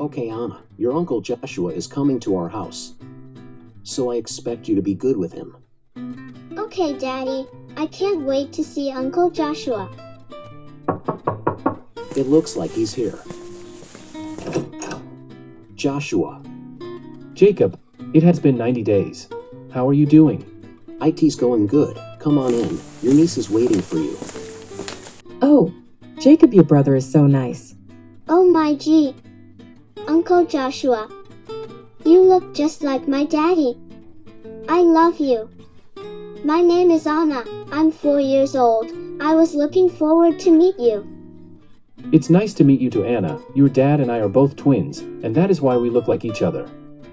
Okay, Anna, your Uncle Joshua is coming to our house. So I expect you to be good with him. Okay, Daddy. I can't wait to see Uncle Joshua. It looks like he's here. Joshua. Jacob, it has been 90 days. How are you doing? IT's going good. Come on in. Your niece is waiting for you. Oh, Jacob, your brother is so nice. Oh my gee. Uncle Joshua. You look just like my daddy. I love you. My name is Anna. I'm 4 years old. I was looking forward to meet you. It's nice to meet you too, Anna. Your dad and I are both twins, and that is why we look like each other.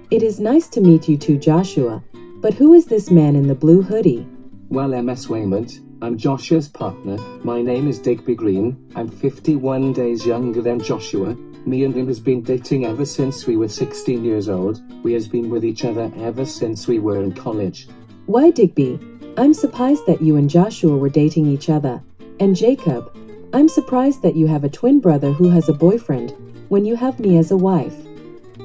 It is nice to meet you too, Joshua. But who is this man in the blue hoodie? Well, MS Wayment, I'm Joshua's partner. My name is Digby Green. I'm 51 days younger than Joshua. Me and him has been dating ever since we were 16 years old. We has been with each other ever since we were in college. Why, Digby, I'm surprised that you and Joshua were dating each other. And Jacob, I'm surprised that you have a twin brother who has a boyfriend when you have me as a wife.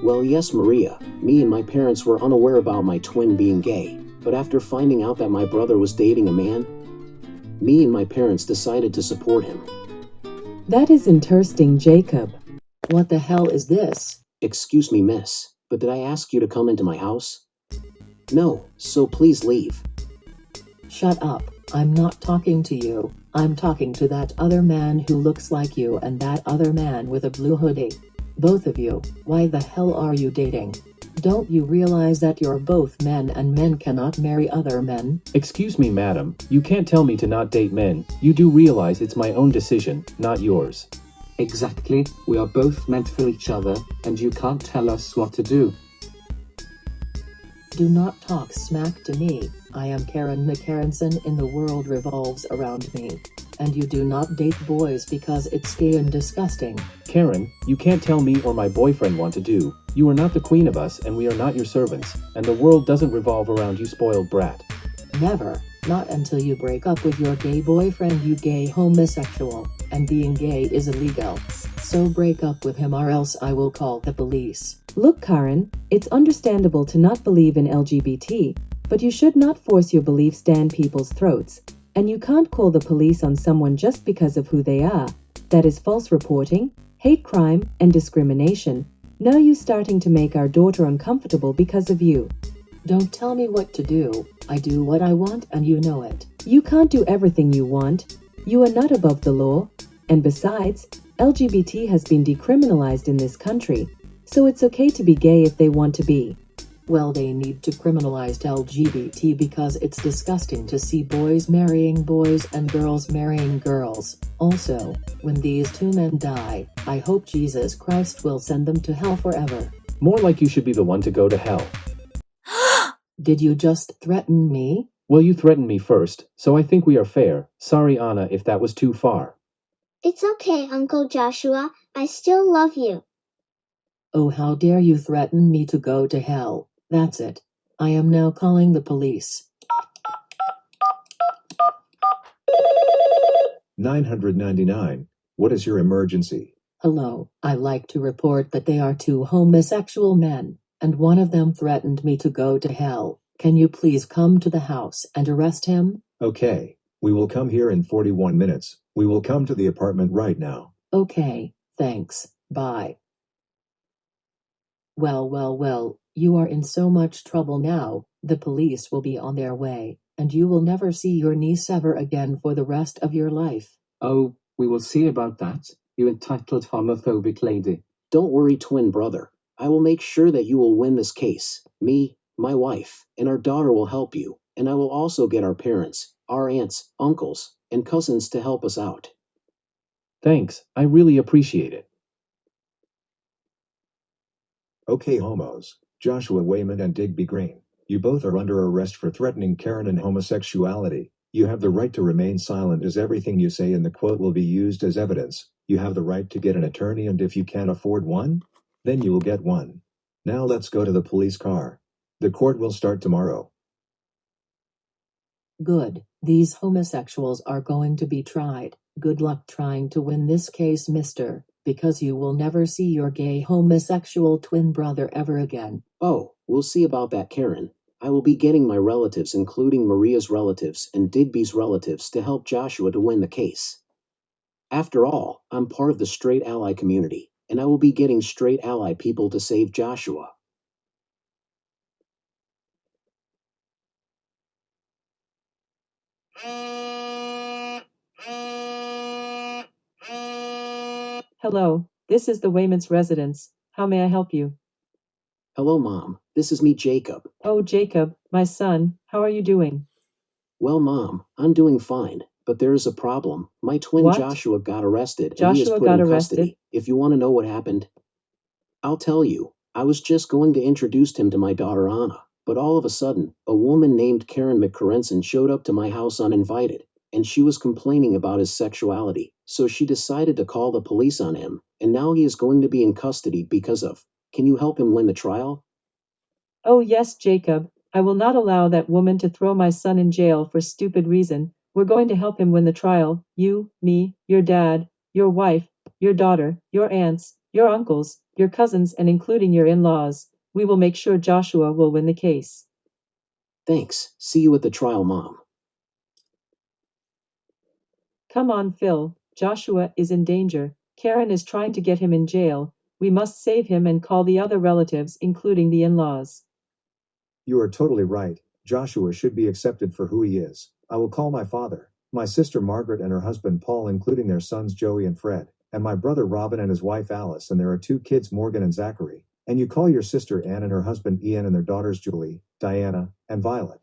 Well, yes, Maria. Me and my parents were unaware about my twin being gay. But after finding out that my brother was dating a man, me and my parents decided to support him. That is interesting, Jacob. What the hell is this? Excuse me, miss, but did I ask you to come into my house? No, so please leave. Shut up. I'm not talking to you. I'm talking to that other man who looks like you and that other man with a blue hoodie. Both of you, why the hell are you dating? Don't you realize that you're both men and men cannot marry other men? Excuse me, madam. You can't tell me to not date men. You do realize it's my own decision, not yours. Exactly. We are both meant for each other, and you can't tell us what to do. Do not talk smack to me. I am Karen McKarenson and the world revolves around me. And you do not date boys because it's gay and disgusting. Karen, you can't tell me or my boyfriend what to do. You are not the queen of us and we are not your servants. And the world doesn't revolve around you, spoiled brat. Never. Not until you break up with your gay boyfriend, you gay homosexual. And being gay is illegal. So break up with him or else I will call the police. Look, Karen, it's understandable to not believe in LGBT, but you should not force your beliefs down people's throats. And you can't call the police on someone just because of who they are. That is false reporting, hate crime, and discrimination. Now you starting to make our daughter uncomfortable because of you. Don't tell me what to do. I do what I want and you know it. You can't do everything you want. You are not above the law. And besides, LGBT has been decriminalized in this country. So it's okay to be gay if they want to be. Well, they need to criminalize LGBT because it's disgusting to see boys marrying boys and girls marrying girls. Also, when these two men die, I hope Jesus Christ will send them to hell forever. More like you should be the one to go to hell. Did you just threaten me? Well, you threatened me first, so I think we are fair. Sorry, Anna, if that was too far. It's okay, Uncle Joshua. I still love you. Oh, how dare you threaten me to go to hell. That's it. I am now calling the police. 999. What is your emergency? Hello, I'd like to report that they are two homosexual men, and one of them threatened me to go to hell. Can you please come to the house and arrest him? Okay, we will come here in 41 minutes. We will come to the apartment right now. Okay, thanks, bye. Well, you are in so much trouble now. The police will be on their way, and you will never see your niece ever again for the rest of your life. Oh, we will see about that, you entitled homophobic lady. Don't worry, twin brother. I will make sure that you will win this case. Me, my wife, and our daughter will help you, and I will also get our parents, our aunts, uncles, and cousins to help us out. Thanks, I really appreciate it. Okay, homos. Joshua Wayment and Digby Green. You both are under arrest for threatening Karen and homosexuality. You have the right to remain silent as everything you say in the quote will be used as evidence. You have the right to get an attorney, and if you can't afford one, then you will get one. Now let's go to the police car. The court will start tomorrow. Good. These homosexuals are going to be tried. Good luck trying to win this case, mister. Because you will never see your gay homosexual twin brother ever again. Oh, we'll see about that, Karen. I will be getting my relatives, including Maria's relatives and Digby's relatives, to help Joshua to win the case. After all, I'm part of the straight ally community, and I will be getting straight ally people to save Joshua. Hello, this is the Wayment's residence. How may I help you? Hello, Mom. This is me, Jacob. Oh, Jacob, my son, how are you doing? Well, Mom, I'm doing fine, but there is a problem. My twin What? Joshua got arrested and he is Joshua put got in arrested? custody. If you want to know what happened, I'll tell you. I was just going to introduce him to my daughter Anna, but all of a sudden, a woman named Karen McKarenson showed up to my house uninvited, and she was complaining about his sexuality, so she decided to call the police on him, and now he is going to be in custody because of. Can you help him win the trial? Oh, yes, Jacob. I will not allow that woman to throw my son in jail for stupid reason. We're going to help him win the trial. You, me, your dad, your wife, your daughter, your aunts, your uncles, your cousins, and including your in-laws. We will make sure Joshua will win the case. Thanks. See you at the trial, Mom. Come on, Phil. Joshua is in danger. Karen is trying to get him in jail. We must save him and call the other relatives, including the in-laws. You are totally right. Joshua should be accepted for who he is. I will call my father, my sister Margaret and her husband Paul, including their sons Joey and Fred, and my brother Robin and his wife Alice, and there are 2 kids, Morgan and Zachary. And you call your sister Anne and her husband Ian and their daughters Julie, Diana, and Violet.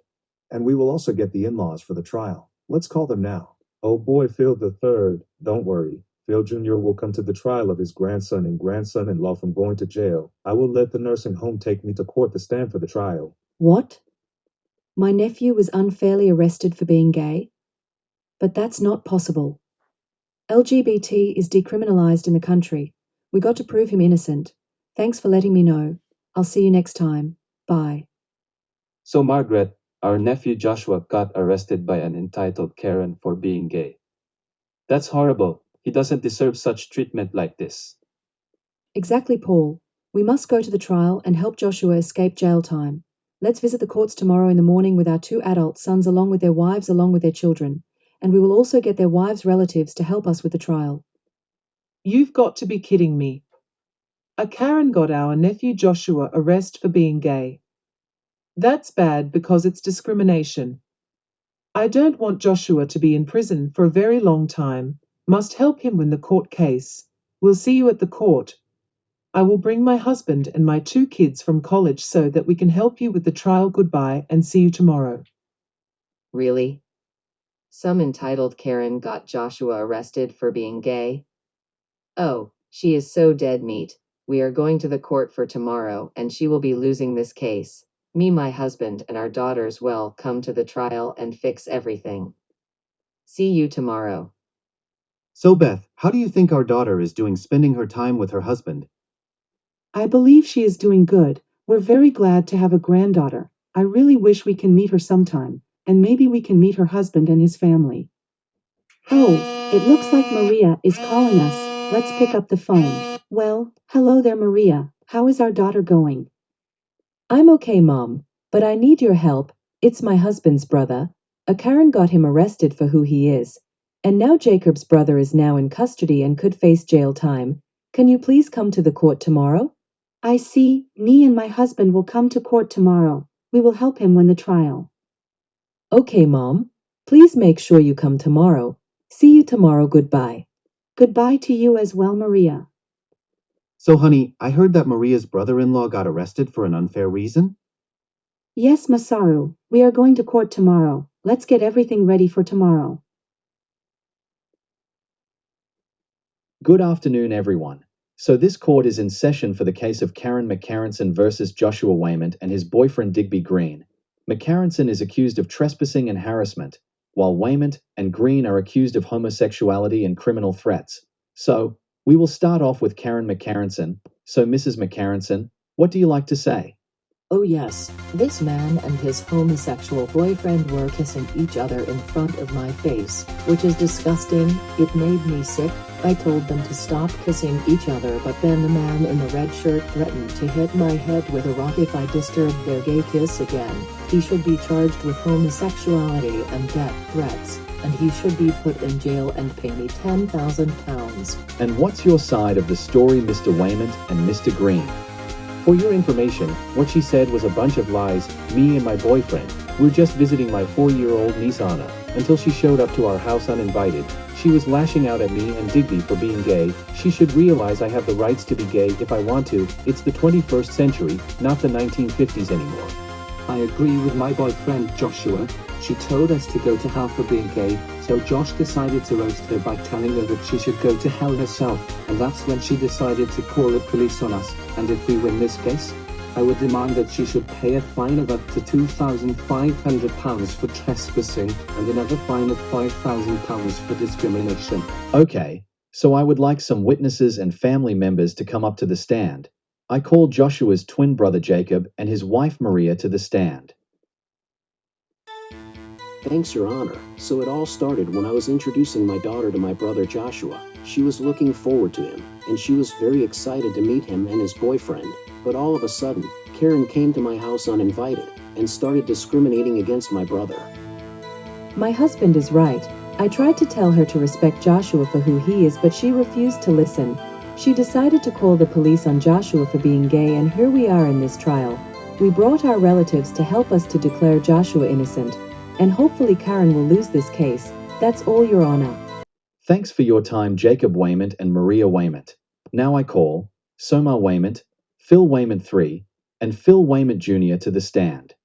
And we will also get the in-laws for the trial. Let's call them now. Oh boy, Phil the third. Don't worry. Phil Jr. will come to the trial of his grandson and grandson-in-law from going to jail. I will let the nursing home take me to court to stand for the trial. What? My nephew was unfairly arrested for being gay? But that's not possible. LGBT is decriminalized in the country. We got to prove him innocent. Thanks for letting me know. I'll see you next time. Bye. So Margaret, our nephew Joshua got arrested by an entitled Karen for being gay. That's horrible. He doesn't deserve such treatment like this. Exactly, Paul. We must go to the trial and help Joshua escape jail time. Let's visit the courts tomorrow in the morning with our 2 adult sons along with their wives along with their children. And we will also get their wives' relatives to help us with the trial. You've got to be kidding me. A Karen got our nephew Joshua arrested for being gay. That's bad because it's discrimination. I don't want Joshua to be in prison for a very long time. Must help him win the court case. We'll see you at the court. I will bring my husband and my 2 kids from college so that we can help you with the trial. Goodbye and see you tomorrow. Really? Some entitled Karen got Joshua arrested for being gay? Oh, she is so dead meat. We are going to the court for tomorrow and she will be losing this case. Me, my husband, and our daughters will come to the trial and fix everything. See you tomorrow. So Beth, how do you think our daughter is doing spending her time with her husband? I believe she is doing good. We're very glad to have a granddaughter. I really wish we can meet her sometime, and maybe we can meet her husband and his family. Oh, it looks like Maria is calling us. Let's pick up the phone. Well, hello there, Maria. How is our daughter going? I'm okay, Mom, but I need your help. It's my husband's brother. A Karen got him arrested for who he is. And now Jacob's brother is now in custody and could face jail time. Can you please come to the court tomorrow? I see. Me and my husband will come to court tomorrow. We will help him win the trial. Okay, Mom. Please make sure you come tomorrow. See you tomorrow. Goodbye. Goodbye to you as well, Maria. So honey, I heard that Maria's brother-in-law got arrested for an unfair reason? Yes, Masaru. We are going to court tomorrow. Let's get everything ready for tomorrow. Good afternoon, everyone. So this court is in session for the case of Karen McKarenson versus Joshua Wayment and his boyfriend Digby Green. McKarenson is accused of trespassing and harassment, while Wayment and Green are accused of homosexuality and criminal threats. So, we will start off with Karen McKarenson. So Mrs. McKarenson, what do you like to say? Oh yes, this man and his homosexual boyfriend were kissing each other in front of my face, which is disgusting. It made me sick. I told them to stop kissing each other, but then the man in the red shirt threatened to hit my head with a rock if I disturbed their gay kiss again. He should be charged with homosexuality and death threats, and he should be put in jail and pay me £10,000. And what's your side of the story, Mr. Wayment and Mr. Green? For your information, what she said was a bunch of lies. Me and my boyfriend were just visiting my 4-year-old niece Anna, until she showed up to our house uninvited. She was lashing out at me and Digby for being gay. She should realize I have the rights to be gay if I want to. It's the 21st century, not the 1950s anymore. I agree with my boyfriend Joshua. She told us to go to hell for being gay, so Josh decided to roast her by telling her that she should go to hell herself, and that's when she decided to call the police on us. And if we win this case, I would demand that she should pay a fine of up to £2,500 for trespassing and another fine of £5,000 for discrimination. Okay, so I would like some witnesses and family members to come up to the stand. I call Joshua's twin brother Jacob and his wife Maria to the stand. Thanks, Your Honor. So it all started when I was introducing my daughter to my brother Joshua. She was looking forward to him, and she was very excited to meet him and his boyfriend. But all of a sudden, Karen came to my house uninvited and started discriminating against my brother. My husband is right. I tried to tell her to respect Joshua for who he is, but she refused to listen. She decided to call the police on Joshua for being gay, and here we are in this trial. We brought our relatives to help us to declare Joshua innocent, and hopefully Karen will lose this case. That's all, Your Honor. Thanks for your time, Jacob Wayment and Maria Wayment. Now I call Somar Wayment, Phil Wayment III, and Phil Wayment Jr. to the stand.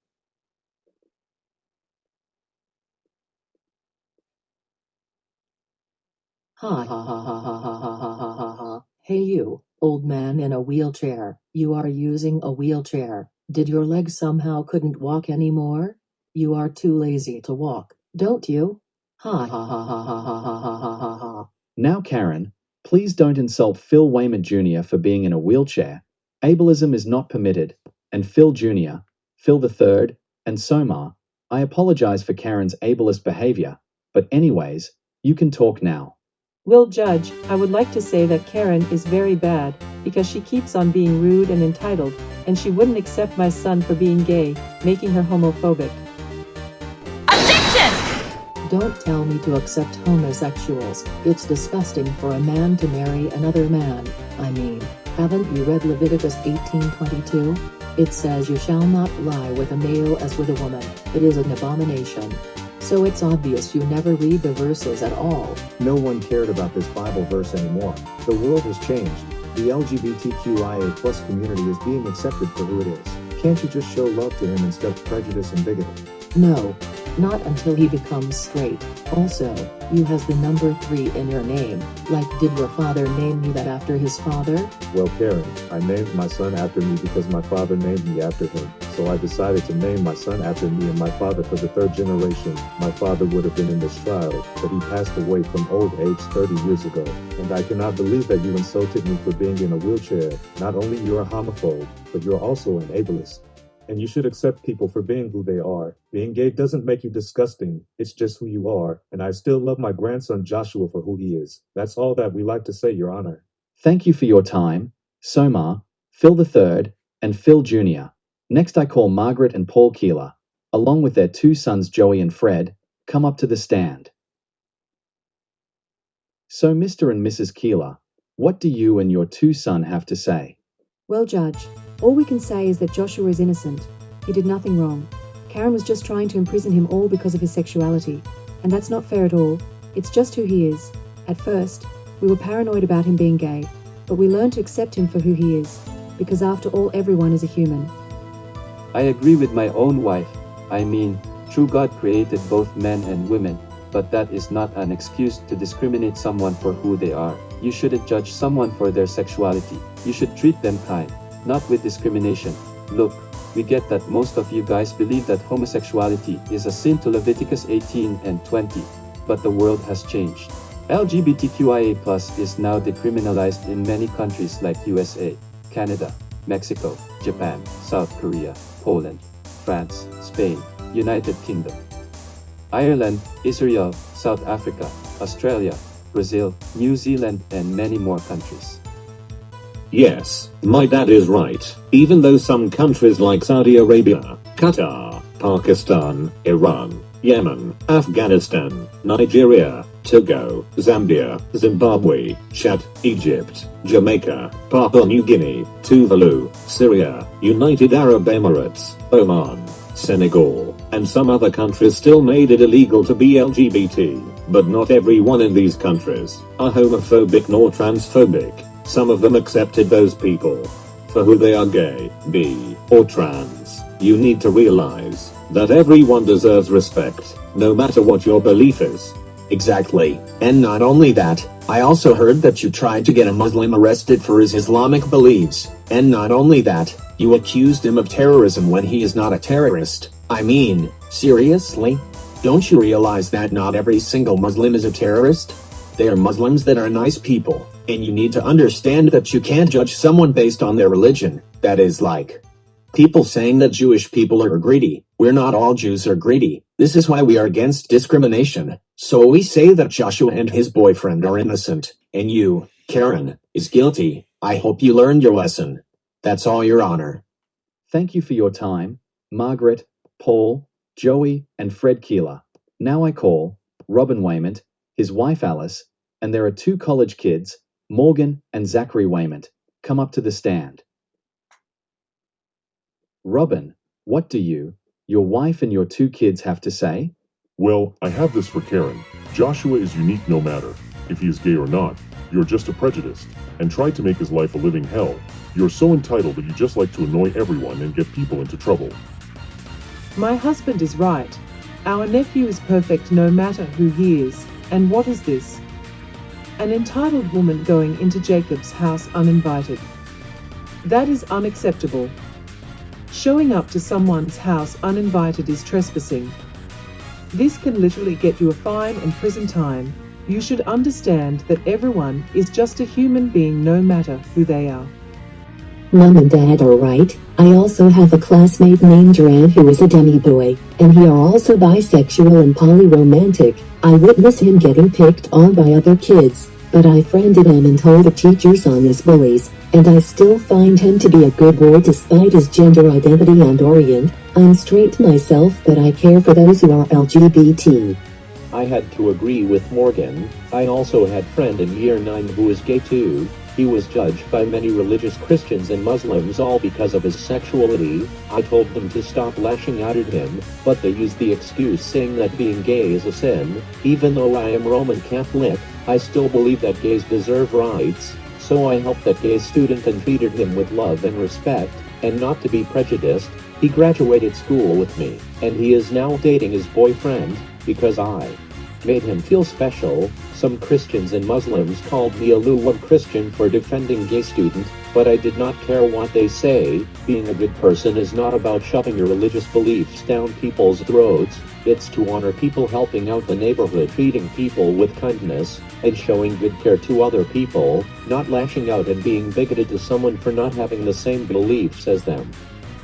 Ha ha ha ha ha ha ha ha ha ha ha. Hey you, old man in a wheelchair. You are using a wheelchair. Did your legs somehow couldn't walk anymore? You are too lazy to walk, don't you? Ha ha ha ha ha ha ha ha ha ha ha. Now Karen, please don't insult Phil Wayment Jr. for being in a wheelchair. Ableism is not permitted. And Phil Jr., Phil III, and Somar, I apologize for Karen's ableist behavior, but anyways, you can talk now. Well, Judge, I would like to say that Karen is very bad, because she keeps on being rude and entitled, and she wouldn't accept my son for being gay, making her homophobic. Don't tell me to accept homosexuals. It's disgusting for a man to marry another man. I mean, haven't you read Leviticus 18:22? It says you shall not lie with a male as with a woman. It is an abomination. So it's obvious you never read the verses at all. No one cared about this Bible verse anymore. The world has changed. The LGBTQIA+ community is being accepted for who it is. Can't you just show love to him instead of prejudice and bigotry? No. Not until he becomes straight. Also, you has the number 3 in your name. Like, did your father name you that after his father? Well, Karen, I named my son after me because my father named me after him. So I decided to name my son after me and my father for the 3rd generation. My father would have been in this trial, but he passed away from old age 30 years ago. And I cannot believe that you insulted me for being in a wheelchair. Not only you're a homophobe, but you're also an ableist. And you should accept people for being who they are. Being gay doesn't make you disgusting. It's just who you are. And I still love my grandson Joshua for who he is. That's all that we like to say, Your Honor. Thank you for your time, Somar, Phil III, and Phil Jr. Next I call Margaret and Paul Keillor, along with their 2 sons Joey and Fred, come up to the stand. So Mr. and Mrs. Keillor, what do you and your 2 sons have to say? Well, Judge, all we can say is that Joshua is innocent. He did nothing wrong. Karen was just trying to imprison him all because of his sexuality. And that's not fair at all. It's just who he is. At first, we were paranoid about him being gay, but we learned to accept him for who he is, because after all, everyone is a human. I agree with my own wife. I mean, true God created both men and women, but that is not an excuse to discriminate someone for who they are. You shouldn't judge someone for their sexuality. You should treat them kind, not with discrimination. Look, we get that most of you guys believe that homosexuality is a sin to Leviticus 18 and 20, but the world has changed. LGBTQIA+ is now decriminalized in many countries like USA, Canada, Mexico, Japan, South Korea, Poland, France, Spain, United Kingdom, Ireland, Israel, South Africa, Australia, Brazil, New Zealand, and many more countries. Yes, my dad is right. Even though some countries like Saudi Arabia, Qatar, Pakistan, Iran, Yemen, Afghanistan, Nigeria, Togo, Zambia, Zimbabwe, Chad, Egypt, Jamaica, Papua New Guinea, Tuvalu, Syria, United Arab Emirates, Oman, Senegal, and some other countries still made it illegal to be LGBT, but not everyone in these countries are homophobic nor transphobic. Some of them accepted those people for who they are, gay, bi, or trans. You need to realize that everyone deserves respect, no matter what your belief is. Exactly. And not only that, I also heard that you tried to get a Muslim arrested for his Islamic beliefs. And not only that, you accused him of terrorism when he is not a terrorist. I mean, seriously? Don't you realize that not every single Muslim is a terrorist? They are Muslims that are nice people. And you need to understand that you can't judge someone based on their religion. That is like people saying that Jewish people are greedy. We're not all Jews are greedy. This is why we are against discrimination. So we say that Joshua and his boyfriend are innocent, and you, Karen, is guilty. I hope you learned your lesson. That's all, Your Honor. Thank you for your time, Margaret, Paul, Joey, and Fred Keillor. Now I call Robin Wayment, his wife Alice, and there are 2 college kids, Morgan and Zachary Wayment. Come up to the stand. Robin, what do you, your wife and your 2 kids have to say? Well, I have this for Karen. Joshua is unique no matter if he is gay or not. You're just a prejudiced and tried to make his life a living hell. You're so entitled that you just like to annoy everyone and get people into trouble. My husband is right. Our nephew is perfect no matter who he is. And what is this? An entitled woman going into Jacob's house uninvited. That is unacceptable. Showing up to someone's house uninvited is trespassing. This can literally get you a fine and prison time. You should understand that everyone is just a human being no matter who they are. Mom and Dad are right. I also have a classmate named Geraint who is a demi-boy, and he are also bisexual and polyromantic. I witnessed him getting picked on by other kids, but I friended him and told the teachers on his bullies, and I still find him to be a good boy despite his gender identity and orient. I'm straight myself, but I care for those who are LGBT. I had to agree with Morgan. I also had a friend in year 9 who is gay too. He was judged by many religious Christians and Muslims all because of his sexuality. I told them to stop lashing out at him, but they used the excuse saying that being gay is a sin. Even though I am Roman Catholic, I still believe that gays deserve rights. So I helped that gay student and treated him with love and respect, and not to be prejudiced. He graduated school with me, and he is now dating his boyfriend, because I made him feel special. Some Christians and Muslims called me a lukewarm Christian for defending gay student, but I did not care what they say. Being a good person is not about shoving your religious beliefs down people's throats. It's to honor people, helping out the neighborhood, treating people with kindness, and showing good care to other people, not lashing out and being bigoted to someone for not having the same beliefs as them.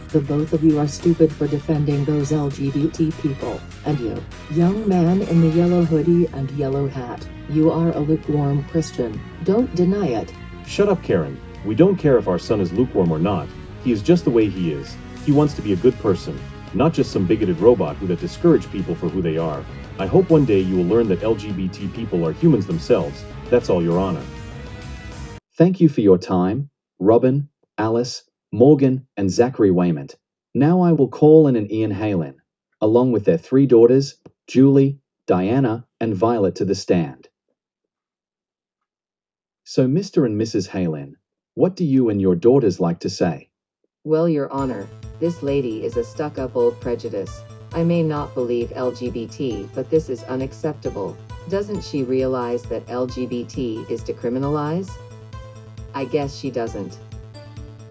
The both of you are stupid for defending those LGBT people. And you, young man in the yellow hoodie and yellow hat, you are a lukewarm Christian. Don't deny it. Shut up, Karen. We don't care if our son is lukewarm or not. He is just the way he is. He wants to be a good person, not just some bigoted robot who that discourage people for who they are. I hope one day you will learn that LGBT people are humans themselves. That's all, Your Honor. Thank you for your time, Robin, Alice, Morgan, and Zachary Wayment. Now I will call in an Ian Heylyn, along with their 3 daughters, Julie, Diana, and Violet, to the stand. So Mr. and Mrs. Heylyn, what do you and your daughters like to say? Well, Your Honor, this lady is a stuck-up old prejudice. I may not believe LGBT, but this is unacceptable. Doesn't she realize that LGBT is decriminalized? I guess she doesn't.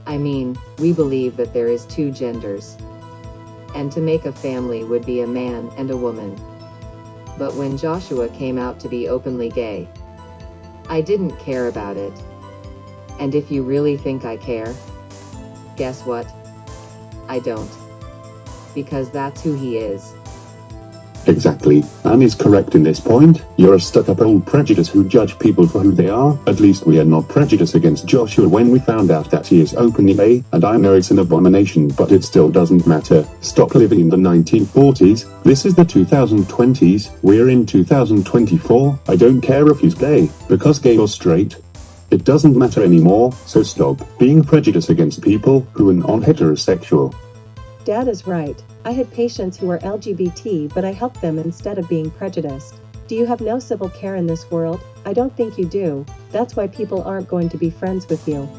I mean, we believe that there is 2 genders. And to make a family would be a man and a woman. But when Joshua came out to be openly gay, I didn't care about it. And if you really think I care, Guess what? I don't. Because that's who he is. Exactly. Anne is correct in this point. You're a stuck-up old prejudice who judge people for who they are. At least we are not prejudiced against Joshua when we found out that he is openly gay, and I know it's an abomination, but it still doesn't matter. Stop living in the 1940s. This is the 2020s. We're in 2024. I don't care if he's gay, because gay or straight, it doesn't matter anymore, so stop being prejudiced against people who are non-heterosexual. Dad is right. I had patients who were LGBT, but I helped them instead of being prejudiced. Do you have no civil care in this world? I don't think you do. That's why people aren't going to be friends with you.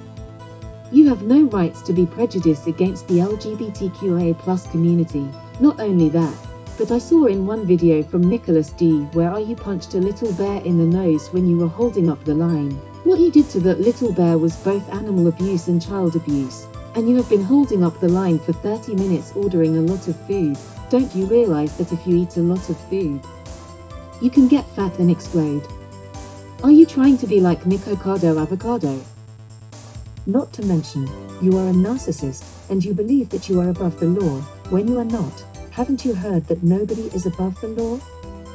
You have no rights to be prejudiced against the LGBTQIA+ community. Not only that, but I saw in one video from ℂ𝕒𝕒 where you punched a little bear in the nose when you were holding up the line. What you did to that little bear was both animal abuse and child abuse. And you have been holding up the line for 30 minutes ordering a lot of food. Don't you realize that if you eat a lot of food, you can get fat and explode? Are you trying to be like ℂ𝕒𝕒𝕒𝕒𝕒𝕒? Not to mention, you are a narcissist, and you believe that you are above the law, when you are not. Haven't you heard that nobody is above the law?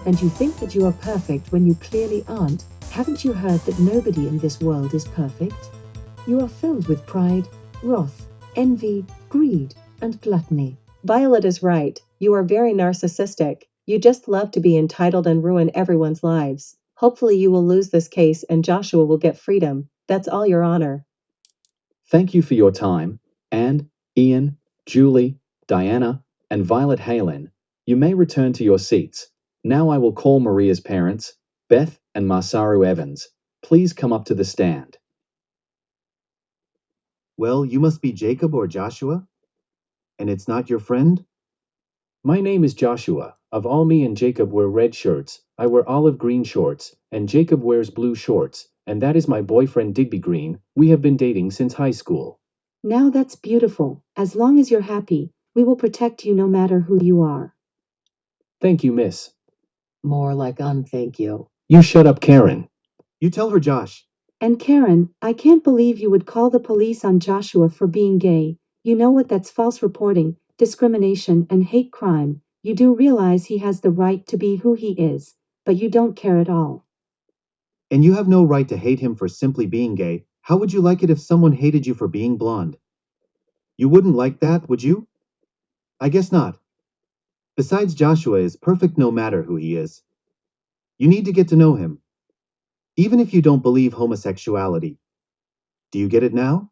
And you think that you are perfect when you clearly aren't. Haven't you heard that nobody in this world is perfect? You are filled with pride, wrath, envy, greed, and gluttony. Violet is right. You are very narcissistic. You just love to be entitled and ruin everyone's lives. Hopefully you will lose this case and Joshua will get freedom. That's all, Your Honor. Thank you for your time, Anne, Ian, Julie, Diana, and Violet Heylyn. You may return to your seats. Now I will call Maria's parents, Beth and Masaru Evans. Please come up to the stand. Well, you must be Jacob or Joshua? And it's not your friend? My name is Joshua. Of all, me and Jacob wear red shirts, I wear olive green shorts, and Jacob wears blue shorts, and that is my boyfriend Digby Green. We have been dating since high school. Now that's beautiful. As long as you're happy, we will protect you no matter who you are. Thank you, miss. More like thank you. You shut up, Karen. You tell her, Josh. And Karen, I can't believe you would call the police on Joshua for being gay. You know what? That's false reporting, discrimination, and hate crime. You do realize he has the right to be who he is, but you don't care at all. And you have no right to hate him for simply being gay. How would you like it if someone hated you for being blonde? You wouldn't like that, would you? I guess not. Besides, Joshua is perfect no matter who he is. You need to get to know him, even if you don't believe homosexuality. Do you get it now?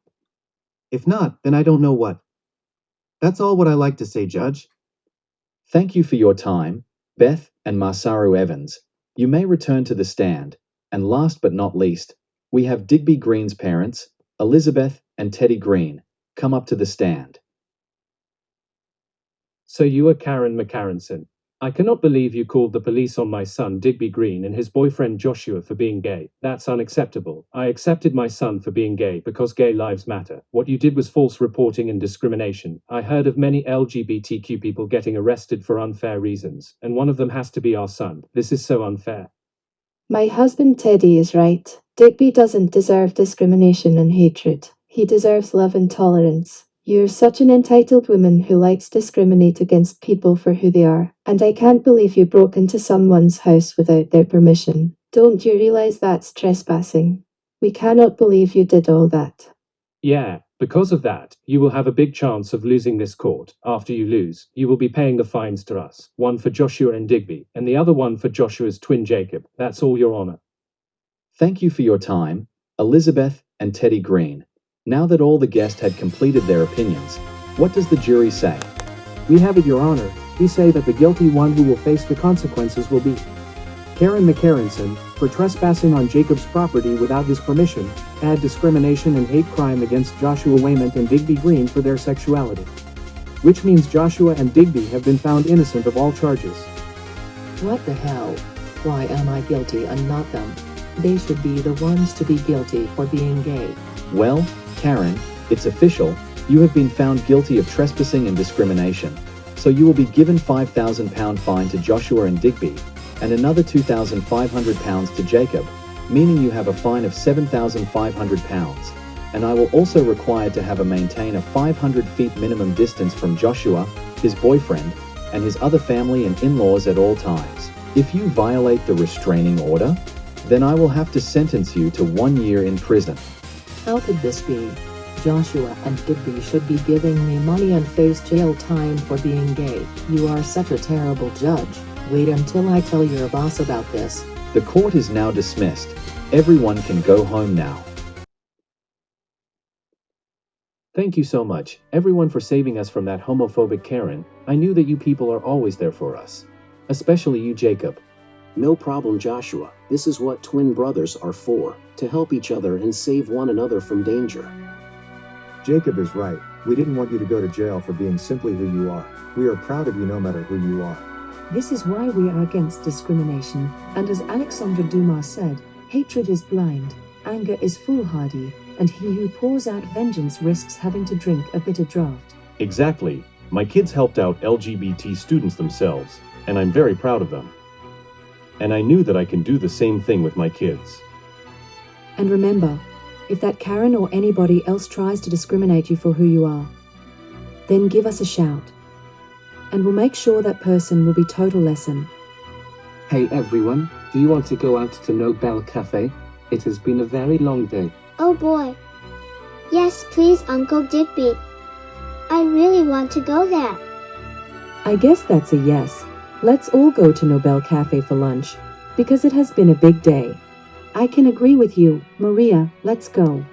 If not, then I don't know what. That's all what I like to say, Judge. Thank you for your time, Beth and Masaru Evans. You may return to the stand. And last but not least, we have Digby Green's parents, Elizabeth and Teddy Green. Come up to the stand. So you are Karen McKarenson. I cannot believe you called the police on my son Digby Green and his boyfriend Joshua for being gay. That's unacceptable. I accepted my son for being gay because gay lives matter. What you did was false reporting and discrimination. I heard of many LGBTQ people getting arrested for unfair reasons, and one of them has to be our son. This is so unfair. My husband Teddy is right. Digby doesn't deserve discrimination and hatred. He deserves love and tolerance. You're such an entitled woman who likes to discriminate against people for who they are, and I can't believe you broke into someone's house without their permission. Don't you realize that's trespassing? We cannot believe you did all that. Yeah, because of that, you will have a big chance of losing this court. After you lose, you will be paying the fines to us. One for Joshua and Digby, and the other one for Joshua's twin Jacob. That's all, Your Honor. Thank you for your time, Elizabeth and Teddy Green. Now that all the guests had completed their opinions, what does the jury say? We have it, Your Honor. We say that the guilty one who will face the consequences will be Karen McKarenson, for trespassing on Jacob's property without his permission, add discrimination and hate crime against Joshua Wayment and Digby Green for their sexuality. Which means Joshua and Digby have been found innocent of all charges. What the hell? Why am I guilty and not them? They should be the ones to be guilty for being gay. Well, Karen, it's official. You have been found guilty of trespassing and discrimination. So you will be given £5,000 fine to Joshua and Digby, and another £2,500 to Jacob, meaning you have a fine of £7,500. and I will also require to have a maintain a 500 feet minimum distance from Joshua, his boyfriend, and his other family and in-laws at all times. If you violate the restraining order, then I will have to sentence you to 1 year in prison. How could this be? Joshua and Digby should be giving me money and face jail time for being gay. You are such a terrible judge. Wait until I tell your boss about this. The court is now dismissed. Everyone can go home now. Thank you so much, everyone, for saving us from that homophobic Karen. I knew that you people are always there for us. Especially you, Jacob. No problem, Joshua. This is what twin brothers are for, to help each other and save one another from danger. Jacob is right. We didn't want you to go to jail for being simply who you are. We are proud of you no matter who you are. This is why we are against discrimination, and as ℂ𝕒𝕒𝕒𝕒𝕒 said, hatred is blind, anger is foolhardy, and he who pours out vengeance risks having to drink a bitter draught. Exactly. My kids helped out LGBT students themselves, and I'm very proud of them. And I knew that I can do the same thing with my kids. And remember, if that Karen or anybody else tries to discriminate you for who you are, then give us a shout. And we'll make sure that person will be total lesson. Hey everyone, do you want to go out to Nobel Cafe? It has been a very long day. Oh boy. Yes, please, Uncle Digby. I really want to go there. I guess that's a yes. Let's all go to Nobel Cafe for lunch, because it has been a big day. I can agree with you, Maria, let's go.